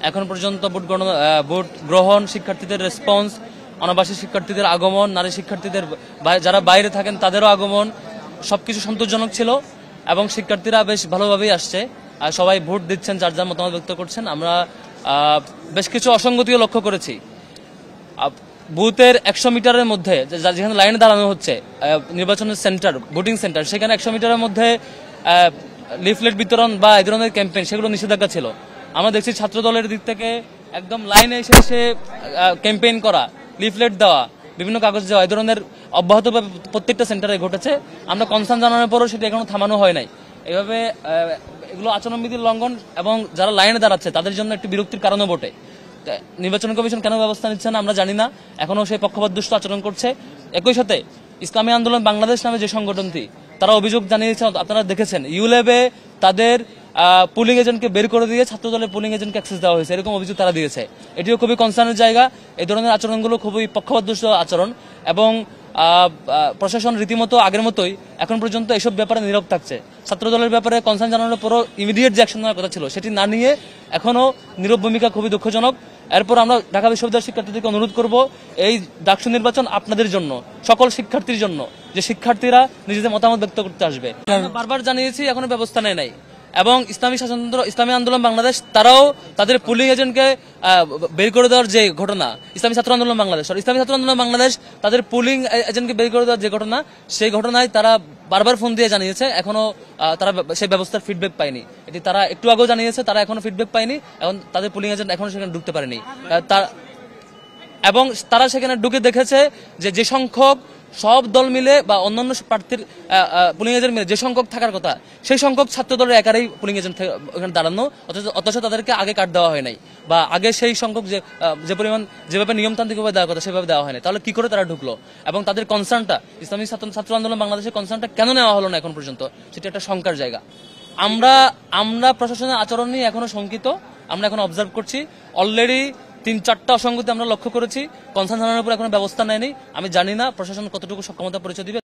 এখন পর্যন্ত ভোট গ্রহণ, শিক্ষার্থীদের রেসপন্স, অনাবাসী শিক্ষার্থীদের আগমন, নারী শিক্ষার্থীদের যারা বাইরে থাকেন তাদেরও আগমন সবকিছু সন্তোষজনক ছিল এবং শিক্ষার্থীরা বেশ ভালোভাবেই আসছে। সবাই ভোট দিচ্ছেন, যার যার মতামত ব্যক্ত করছেন। আমরা বেশ কিছু অসঙ্গতিও লক্ষ্য করেছি। বুথের 100 মিটারের মধ্যে যেখানে লাইনে দাঁড়ানো হচ্ছে নির্বাচনের সেন্টার, ভোটিং সেন্টার, সেখানে 100 মিটারের মধ্যে লিফলেট বিতরণ বা এই ধরনের ক্যাম্পেইন সেগুলো নিষেধাজ্ঞা ছিল। আমরা দেখছি ছাত্র দলের দিক থেকে একদম লাইনে এসে ক্যাম্পেইন করা, লিফলেট দেওয়া, বিভিন্ন কাগজ দেওয়া, এই ধরনের অব্যাহতভাবে প্রত্যেকটা সেন্টারে ঘটেছে। আমরা কনসার্ন জানানোর পরও সেটা এখনো থামানো হয় নাই। এভাবে এগুলো আচরণবিধির লঙ্ঘন এবং যারা লাইনে দাঁড়াচ্ছে তাদের জন্য একটি বিরক্তির কারণও বটে। নির্বাচন কমিশন কেন ব্যবস্থা নিচ্ছে না আমরা জানি না, এখনো সেই পক্ষপাতদুষ্ট আচরণ করছে। একই সাথে ইসলামী আন্দোলন বাংলাদেশ নামে যে সংগঠনটি, তারা অভিযোগ জানিয়েছে, আপনারা দেখেছেন ইউল্যাবে তাদের পুলিং এজেন্টকে বের করে দিয়ে ছাত্রদলের পুলিং এজেন্টকে অ্যাক্সেস দেওয়া হয়েছে, এরকম অভিযোগ তারা দিয়েছে। এটিও খুবই কনসার্নের জায়গা। এই ধরনের আচরণগুলো খুবই পক্ষপাতদুষ্ট আচরণ এবং প্রশাসন রীতিমতো আগের মতোই এখন পর্যন্ত এসব ব্যাপারে নীরব থাকছে। ছাত্রদলের ব্যাপারে কনসার্ন জানানোর পরও ইমিডিয়েট যে অ্যাকশন নেওয়ার কথা ছিল সেটি না নিয়ে এখনো নীরব ভূমিকা খুবই দুঃখজনক। এরপর আমরা ঢাকা বিশ্ববিদ্যালয়ের শিক্ষার্থীদেরকে অনুরোধ করব, এই ডাকসু নির্বাচন আপনাদের জন্য, সকল শিক্ষার্থীর জন্য, যে শিক্ষার্থীরা নিজেদের মতামত ব্যক্ত করতে আসবে। বারবার জানিয়েছি, এখনো ব্যবস্থা নেয় নাই। এবং ইসলামী আন্দোলন বাংলাদেশ তারাও তাদের পুলিং এজেন্টকে বের করে দেওয়ার যে ঘটনা, ইসলামী ছাত্র আন্দোলন বাংলাদেশ তাদের পুলিং এজেন্টকে বের করে দেওয়ার যে ঘটনা, সেই ঘটনায় তারা বারবার ফোন দিয়ে জানিয়েছে, এখনো তারা সেই ব্যবস্থার ফিডব্যাক পায়নি। এটি তারা একটু আগেও জানিয়েছে, তারা এখনো ফিডব্যাক পায়নি এবং তাদের পুলিং এজেন্ট এখনো সেখানে ঢুকতে পারেনি। এবং তারা সেখানে ঢুকে দেখেছে যে সংখ্যক সব দল মিলে বা অন্যান্য প্রার্থীর পুলিং এজেন্ট মিলে যে সংখ্যক থাকার কথা, সেই সংখ্যক ছাত্র দলের একারই পুলিং এজেন্ট ওখানে দাঁড়ানো, অথচ তাদেরকে আগে কার্ড দেওয়া হয় নাই, বা আগে সেই সংখ্যক যে পরিমাণ যেভাবে নিয়মতান্ত্রিকভাবে দেওয়ার কথা সেভাবে দেওয়া হয় না। তাহলে কি করে তারা ঢুকলো? এবং তাদের কনসার্নটা, ইসলামী ছাত্র আন্দোলন বাংলাদেশের কনসার্নটা কেন নেওয়া হলো না এখন পর্যন্ত, সেটা একটা শঙ্কার জায়গা। আমরা প্রশাসনের আচরণ নিয়ে এখনো শঙ্কিত। আমরা এখন অবজার্ভ করছি, অলরেডি 3-4টা অসঙ্গতি আমরা লক্ষ্য করেছি। কনসার্ন জানানোর উপর এখনো ব্যবস্থা নেয়নি। আমি জানি না প্রশাসন কতটুকু সক্ষমতা পরিচয় দিবে।